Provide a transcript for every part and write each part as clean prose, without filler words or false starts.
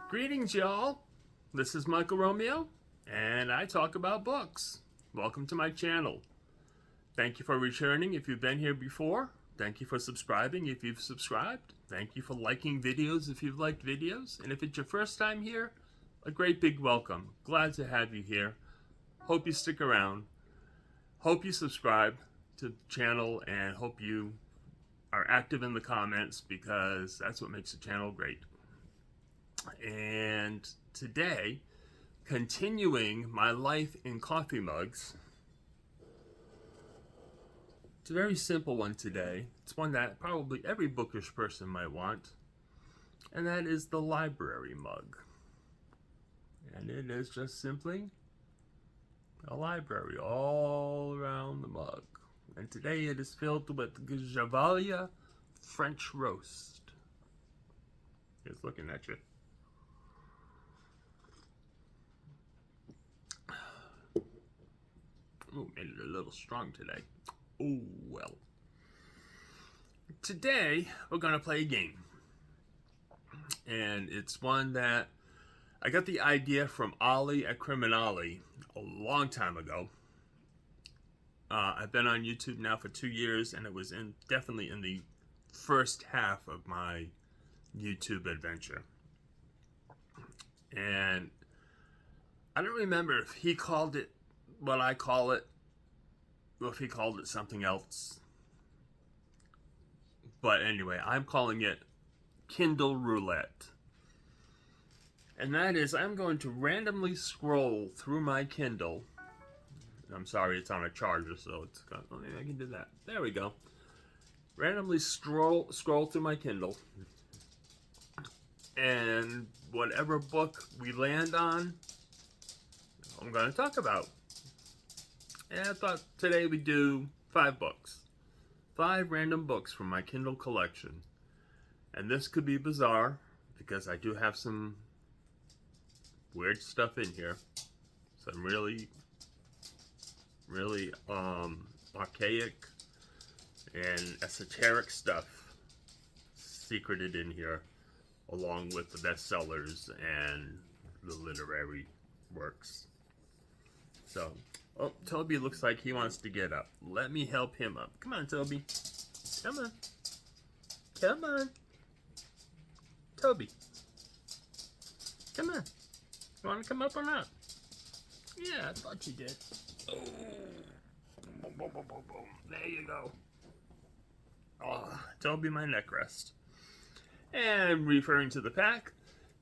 Greetings, y'all. This is Michael Romeo, and I talk about books. Welcome to my channel. Thank you for returning if you've been here before. Thank you for subscribing if you've subscribed. Thank you for liking videos if you've liked videos. And if it's your first time here, a great big welcome. Glad to have you here. Hope you stick around. Hope you subscribe to the channel, and hope you are active in the comments, because that's what makes the channel great. And today, continuing my life in coffee mugs, it's a very simple one today. It's one that probably every bookish person might want, and that is the library mug. And it is just simply a library all around the mug. And today it is filled with Gevalia French roast. It's looking at you. Oh, made it a little strong today. Oh, well. Today, we're going to play a game. And it's one that I got the idea from Ollie at Criminali a long time ago. I've been on YouTube now for 2 years, and it was definitely in the first half of my YouTube adventure. And I don't remember if he called it what I call it, or if he called it something else. But anyway, I'm calling it Kindle Roulette. And that is, I'm going to randomly scroll through my Kindle. I'm sorry, it's on a charger, so it's got, oh, maybe I can do that. There we go. Randomly scroll through my Kindle. And whatever book we land on, I'm going to talk about. And I thought today we'd do 5 books. 5 random books from my Kindle collection. And this could be bizarre, because I do have some weird stuff in here. Some really archaic and esoteric stuff secreted in here, along with the bestsellers and the literary works. So, oh, Toby looks like he wants to get up. Let me help him up. Come on, Toby. Come on. Come on. Toby. Come on. You want to come up or not? Yeah, I thought you did. Oh. Boom, boom, boom, boom, boom. There you go. Oh, Toby, my neck rest. And referring to the pack,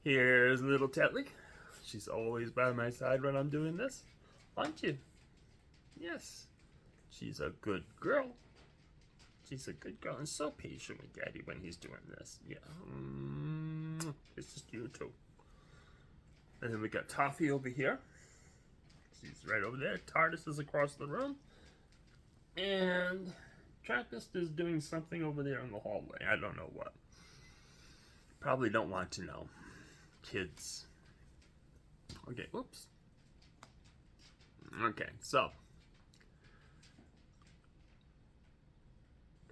here's little Tetley. She's always by my side when I'm doing this. Aren't you? Yes. She's a good girl. She's a good girl and so patient with Daddy when he's doing this. Yeah. It's just you two. And then we got Toffee over here. She's right over there. TARDIS is across the room. And Trappist is doing something over there in the hallway. I don't know what. Probably don't want to know. Kids. Okay, whoops. Okay, so.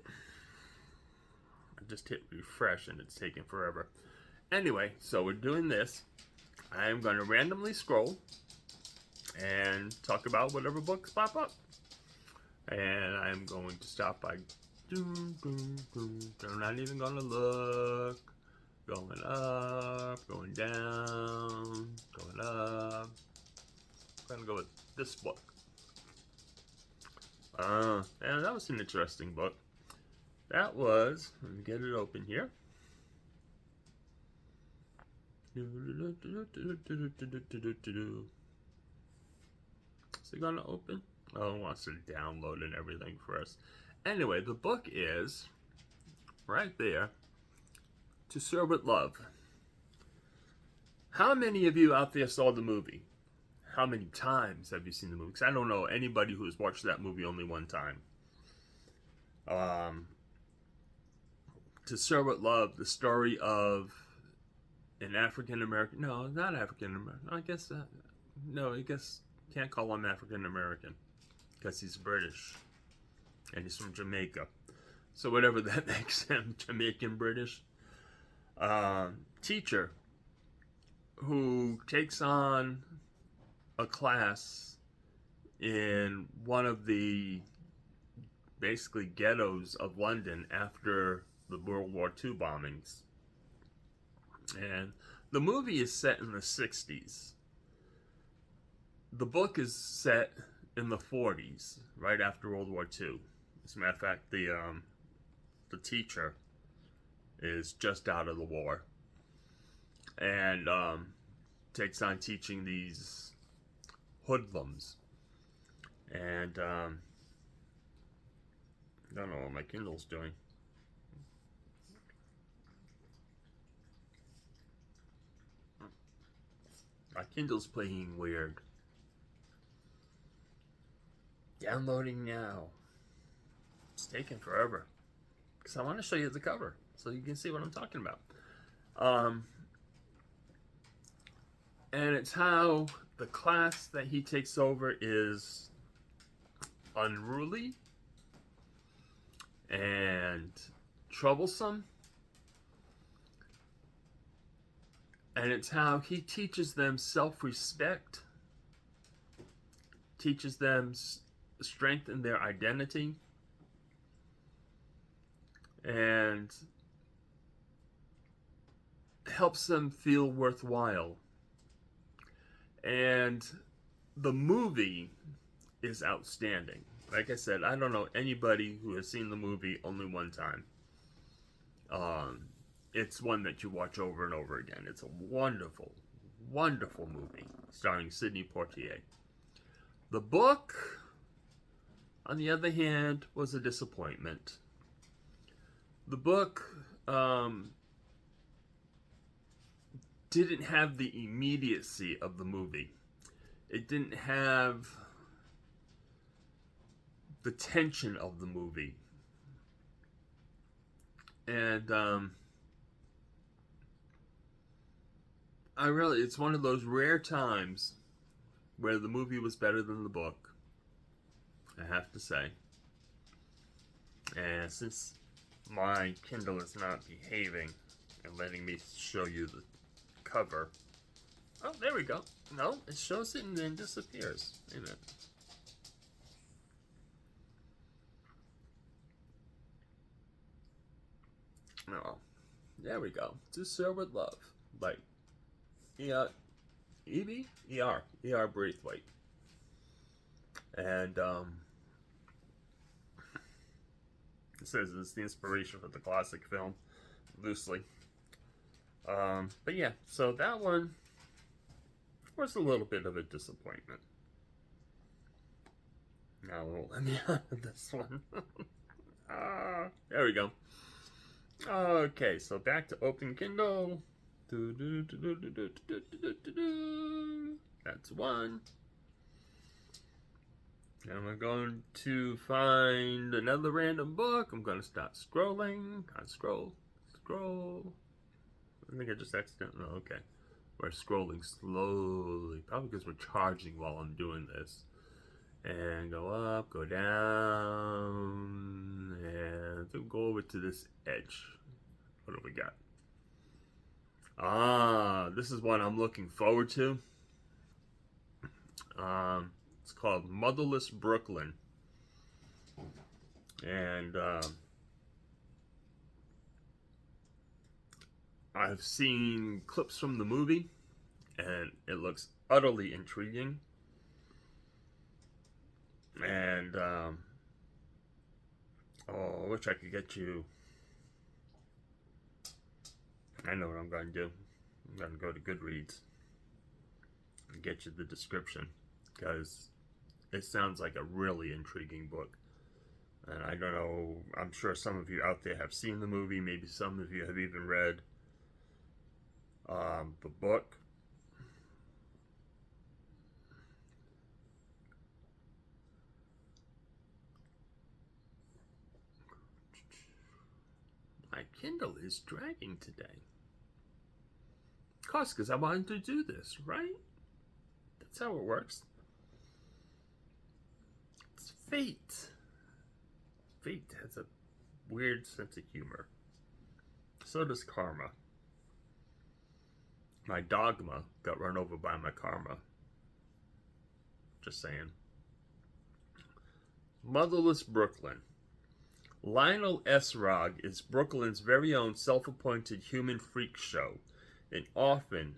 I just hit refresh and it's taking forever. Anyway, so we're doing this. I'm going to randomly scroll and talk about whatever books pop up. And I'm going to stop by. I'm not even going to look. Going up, going down, going up. I'm going to go with this book. And that was an interesting book. That was, let me get it open here. Is it going to open? Oh, it wants to download and everything for us. Anyway, the book is right there. To Serve With Love. How many of you out there saw the movie? How many times have you seen the movie? Because I don't know anybody who has watched that movie only one time. To Serve With Love, the story of an African American. No, not African American. I guess no. I guess can't call him African American because he's British and he's from Jamaica. So whatever that makes him, Jamaican British. Teacher who takes on a class in one of the basically ghettos of London after the World War II bombings. And the movie is set in the 60s. The book is set in the 40s, right after World War II. As a matter of fact, the teacher is just out of the war and takes on teaching these hoodlums. And I don't know what my Kindle's doing. My Kindle's playing weird. Downloading now. It's taking forever because I want to show you the cover so you can see what I'm talking about. And it's how the class that he takes over is unruly and troublesome. And it's how he teaches them self-respect, teaches them strength in their identity, and helps them feel worthwhile. And the movie is outstanding. Like I said, I don't know anybody who has seen the movie only one time. It's one that you watch over and over again. It's a wonderful, wonderful movie starring Sidney Poitier. The book, on the other hand, was a disappointment. The book didn't have the immediacy of the movie. It didn't have the tension of the movie. And it's one of those rare times where the movie was better than the book, I have to say. And since my Kindle is not behaving and letting me show you the cover. Oh, there we go. No, it shows it and then disappears. Wait a minute. Oh, there we go. To Serve with Love by E.R. Braithwaite. And it says it's the inspiration for the classic film, loosely. But yeah, so that one was a little bit of a disappointment. Now let me out of this one. There we go. Okay, so back to Open Kindle. That's one. And we're going to find another random book. I'm going to start scrolling. Scroll. I think I just accidentally. Oh, okay. We're scrolling slowly. Probably because we're charging while I'm doing this. And go up, go down, and go over to this edge. What do we got? This is one I'm looking forward to. It's called Motherless Brooklyn. And I've seen clips from the movie, and it looks utterly intriguing. And I wish I could get you. I know what I'm going to do. I'm going to go to Goodreads and get you the description, because it sounds like a really intriguing book. And I don't know, I'm sure some of you out there have seen the movie. Maybe some of you have even read the book. My Kindle is dragging today. Of course, because I wanted to do this, right? That's how it works. It's fate. Fate has a weird sense of humor. So does karma. My dogma got run over by my karma. Just saying. Motherless Brooklyn. Lionel S. Rogg is Brooklyn's very own self-appointed human freak show, an orphan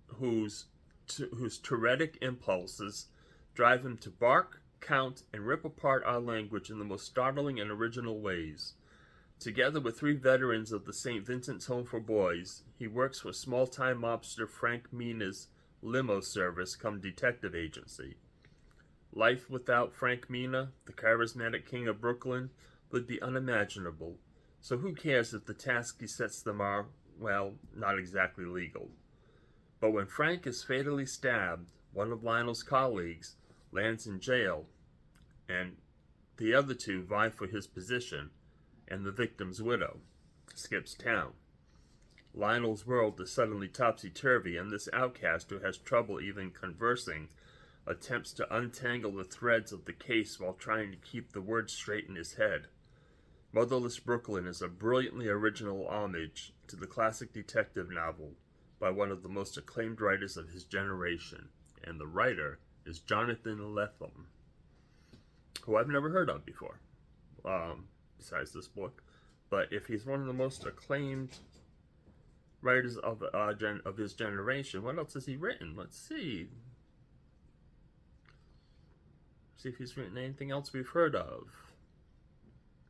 whose Tourettic impulses drive him to bark, count, and rip apart our language in the most startling and original ways. Together with 3 veterans of the St. Vincent's Home for Boys, he works for small-time mobster Frank Mina's limo service come detective agency. Life without Frank Mina, the charismatic king of Brooklyn, would be unimaginable, so who cares if the tasks he sets them are, well, not exactly legal. But when Frank is fatally stabbed, one of Lionel's colleagues lands in jail, and the other 2 vie for his position, and the victim's widow skips town. Lionel's world is suddenly topsy-turvy, and this outcast who has trouble even conversing attempts to untangle the threads of the case while trying to keep the words straight in his head. Motherless Brooklyn is a brilliantly original homage to the classic detective novel by one of the most acclaimed writers of his generation, and the writer is Jonathan Letham, who I've never heard of before, besides this book. But if he's one of the most acclaimed writers of his generation, what else has he written? Let's see. See if he's written anything else we've heard of.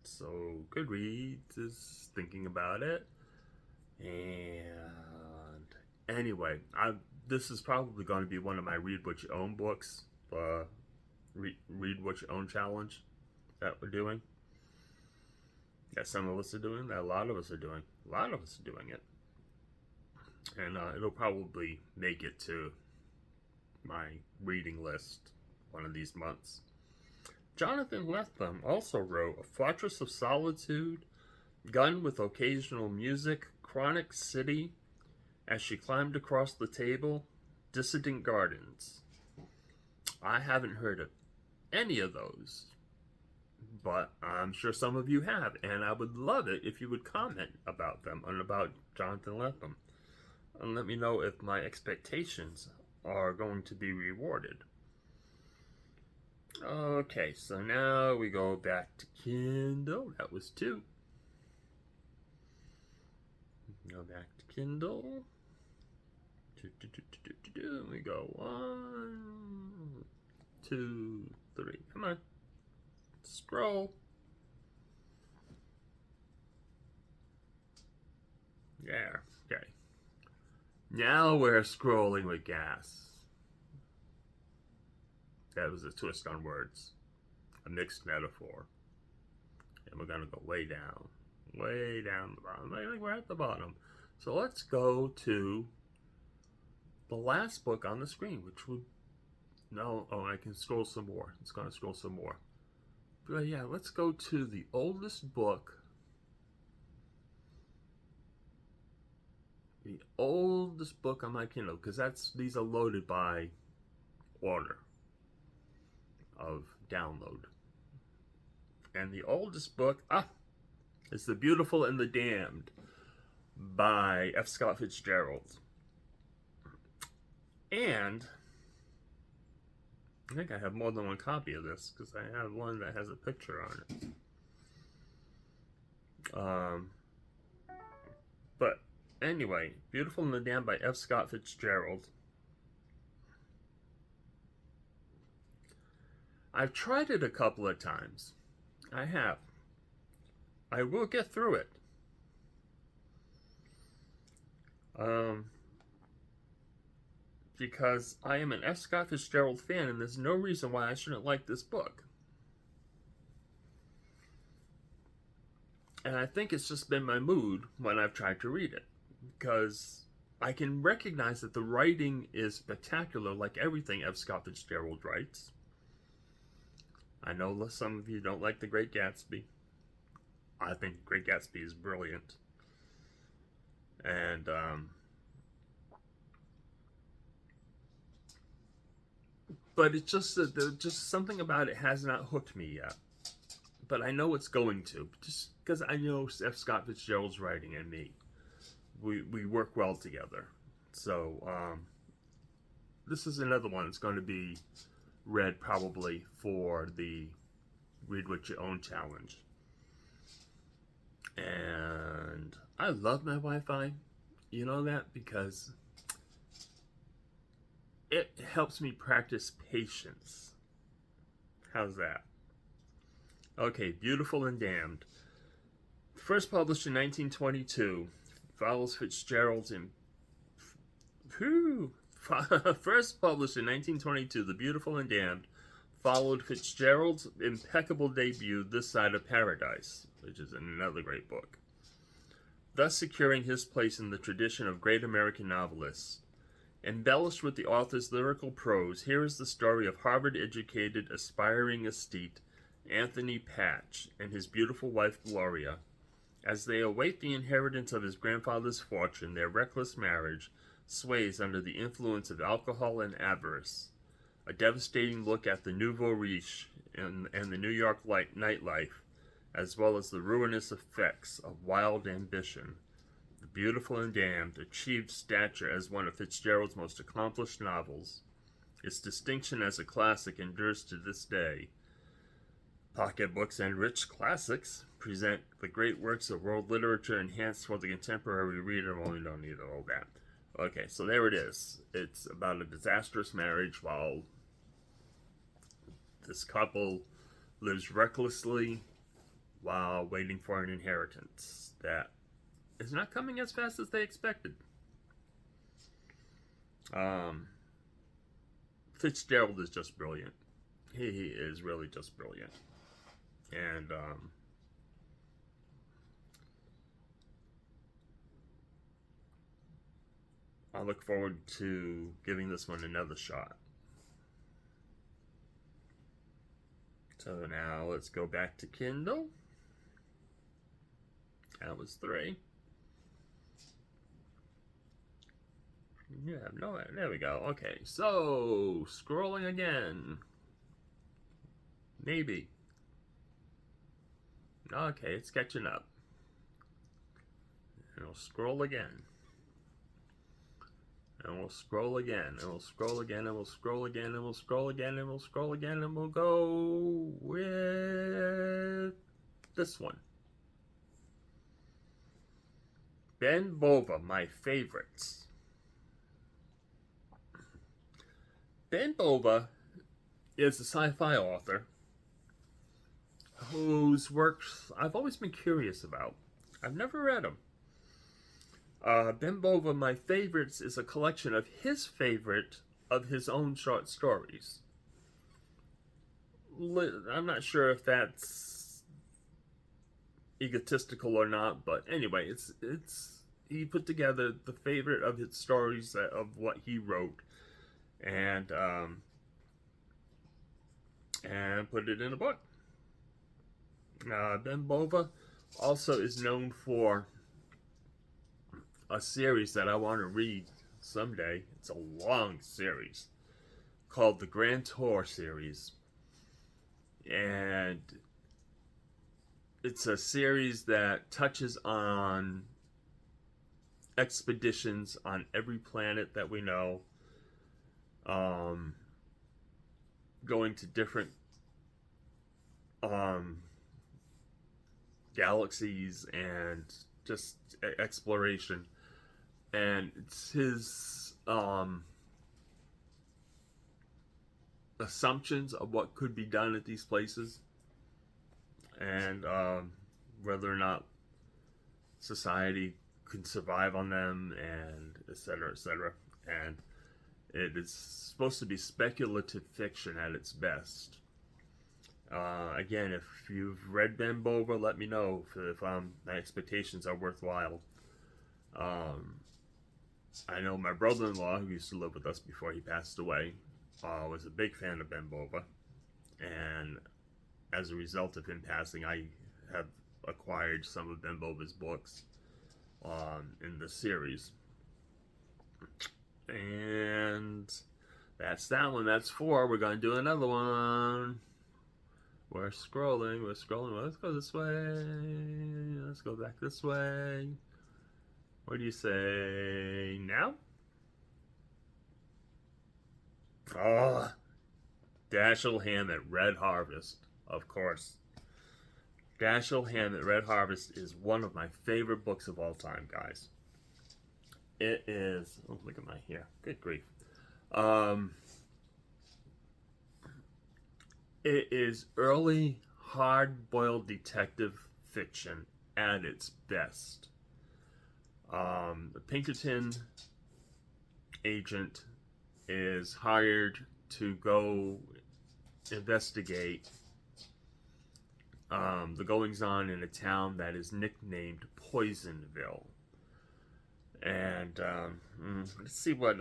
So Goodreads is thinking about it. And anyway, this is probably going to be one of my Read What You Own books. Read What You Own challenge that we're doing. That some of us are doing, that a lot of us are doing. A lot of us are doing it. And it'll probably make it to my reading list one of these months. Jonathan Letham also wrote A Fortress of Solitude, Gun with Occasional Music, Chronic City, As She Climbed Across the Table, Dissident Gardens. I haven't heard of any of those, but I'm sure some of you have, and I would love it if you would comment about them and about Jonathan Letham, and let me know if my expectations are going to be rewarded. Okay, so now we go back to Kindle. That was 2. Go back to Kindle. We go 1, 2, 3. Come on. Scroll. There. Okay. Now we're scrolling with gas. That was a twist on words. A mixed metaphor. And we're going to go way down. Way down the bottom. I think we're at the bottom. So let's go to the last book on the screen, which would... No, oh, I can scroll some more. It's going to scroll some more. But yeah, let's go to the oldest book. The oldest book on my Kindle, because these are loaded by order of download. And the oldest book is The Beautiful and the Damned by F. Scott Fitzgerald. And I think I have more than one copy of this, because I have one that has a picture on it. But anyway, Beautiful and the Damned by F. Scott Fitzgerald. I've tried it a couple of times. I have. I will get through it. Because I am an F. Scott Fitzgerald fan, and there's no reason why I shouldn't like this book. And I think it's just been my mood when I've tried to read it. Because I can recognize that the writing is spectacular, like everything F. Scott Fitzgerald writes. I know some of you don't like The Great Gatsby. I think The Great Gatsby is brilliant. And, but it's just that there's just something about it has not hooked me yet. But I know it's going to, just because I know F. Scott Fitzgerald's writing and me. We work well together. So, this is another one that's going to be read probably for the Read What You Own challenge. And I love my Wi-Fi. You know that? Because it helps me practice patience. How's that? Okay, Beautiful and Damned. First published in 1922, follows Fitzgerald's First published in 1922, The Beautiful and Damned followed Fitzgerald's impeccable debut, This Side of Paradise, which is another great book, thus securing his place in the tradition of great American novelists. Embellished with the author's lyrical prose, here is the story of Harvard-educated, aspiring aesthete Anthony Patch and his beautiful wife Gloria. As they await the inheritance of his grandfather's fortune, their reckless marriage sways under the influence of alcohol and avarice. A devastating look at the nouveau riche and the New York nightlife, as well as the ruinous effects of wild ambition. The Beautiful and Damned achieved stature as one of Fitzgerald's most accomplished novels. Its distinction as a classic endures to this day. Pocketbooks and rich classics present the great works of world literature enhanced for the contemporary reader. Well, we don't need all that. Okay, so there it is. It's about a disastrous marriage while this couple lives recklessly while waiting for an inheritance that is not coming as fast as they expected. Fitzgerald is just brilliant. He is really just brilliant. And I look forward to giving this one another shot. So now let's go back to Kindle. That was 3. Yeah, no, there we go. Okay, so scrolling again. Maybe. Okay, it's catching up. And we'll scroll again. And we'll scroll again. And we'll scroll again. And we'll scroll again. And we'll scroll again. And we'll scroll again. And we'll go with this one. Ben Bova, my favorites. Ben Bova is a sci-fi author whose works I've always been curious about. I've never read them. Ben Bova, My Favorites, is a collection of his favorite of his own short stories. I'm not sure if that's egotistical or not, but anyway, it's he put together the favorite of his stories of what he wrote, and put it in a book. Ben Bova also is known for a series that I want to read someday. It's a long series called the Grand Tour series. And it's a series that touches on expeditions on every planet that we know, going to different galaxies and just exploration. And it's his assumptions of what could be done at these places, and whether or not society can survive on them, and etc., etc. And it is supposed to be speculative fiction at its best. Again, if you've read Ben Bova, let me know if my expectations are worthwhile. I know my brother-in-law, who used to live with us before he passed away, was a big fan of Ben Bova, and as a result of him passing, I have acquired some of Ben Bova's books in the series. And that's that one. That's 4. We're going to do another one. We're scrolling. Let's go this way. Let's go back this way. What do you say now? Oh, Dashiell Hammett, Red Harvest, of course. Dashiell Hammett, Red Harvest is one of my favorite books of all time, guys. It is. Oh, look at my hair. Good grief. It is early, hard-boiled detective fiction at its best. The Pinkerton agent is hired to go investigate the goings-on in a town that is nicknamed Poisonville. And let's see what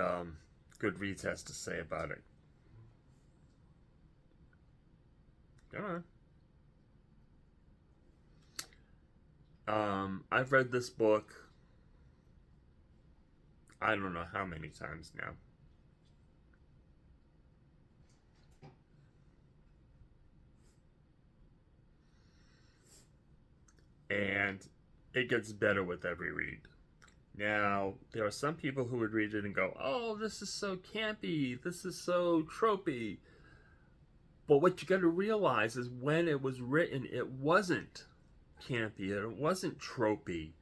Goodreads has to say about it. Come on. I've read this book I don't know how many times now. And it gets better with every read. Now, there are some people who would read it and go, oh, this is so campy, this is so tropey. But what you got to realize is when it was written, it wasn't campy, it wasn't tropey.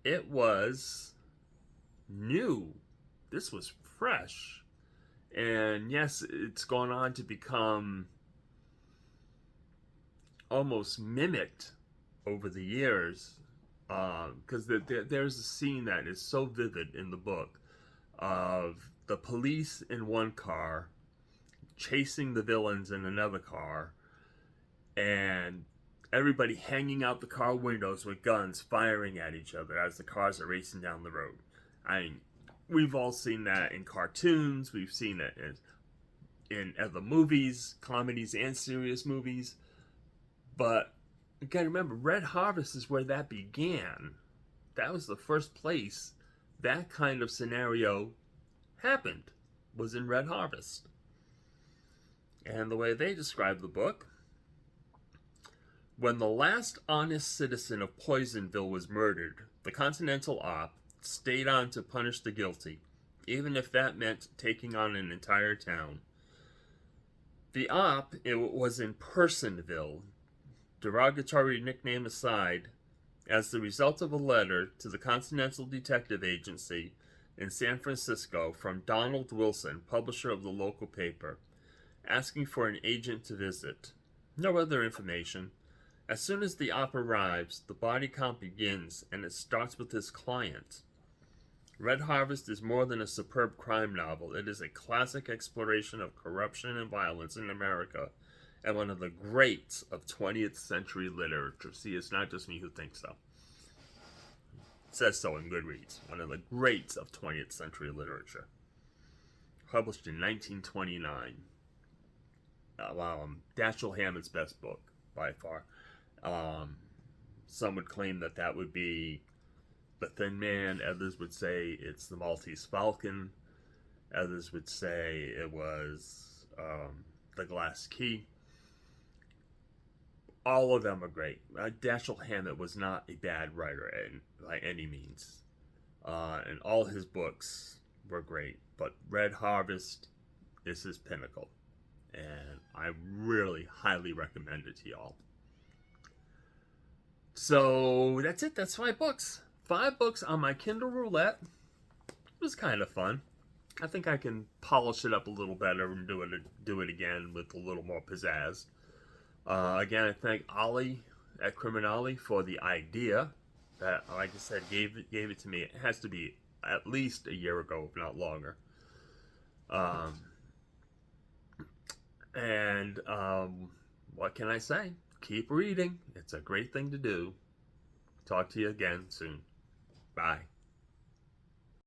It was new. This was fresh. And yes, it's gone on to become almost mimicked over the years. Because there's a scene that is so vivid in the book of the police in one car chasing the villains in another car, and everybody hanging out the car windows with guns firing at each other as the cars are racing down the road. I mean, we've all seen that in cartoons, we've seen it in other movies, comedies and serious movies, but you gotta remember, Red Harvest is where that began. That was the first place that kind of scenario happened, was in Red Harvest. And the way they describe the book, when the last honest citizen of Poisonville was murdered, the Continental Op stayed on to punish the guilty, even if that meant taking on an entire town. The Op, it was in Personville, derogatory nickname aside, as the result of a letter to the Continental Detective Agency in San Francisco from Donald Wilson, publisher of the local paper, asking for an agent to visit. No other information. As soon as the op arrives, the body count begins, and it starts with his client. Red Harvest is more than a superb crime novel. It is a classic exploration of corruption and violence in America, and one of the greats of 20th century literature. See, it's not just me who thinks so. It says so in Goodreads. One of the greats of 20th century literature. Published in 1929. Dashiell Hammett's best book, by far. Some would claim that that would be The Thin Man. Others would say it's The Maltese Falcon. Others would say it was The Glass Key. All of them are great. Dashiell Hammett was not a bad writer by any means. And all his books were great. But Red Harvest is his pinnacle. And I really highly recommend it to y'all. So that's it. That's 5 books. 5 books on my Kindle Roulette. It was kind of fun. I think I can polish it up a little better and do it again with a little more pizzazz. Again, I thank Ollie at Criminale for the idea that, like I said, gave it to me. It has to be at least a year ago, if not longer. What can I say? Keep reading. It's a great thing to do. Talk to you again soon. Bye.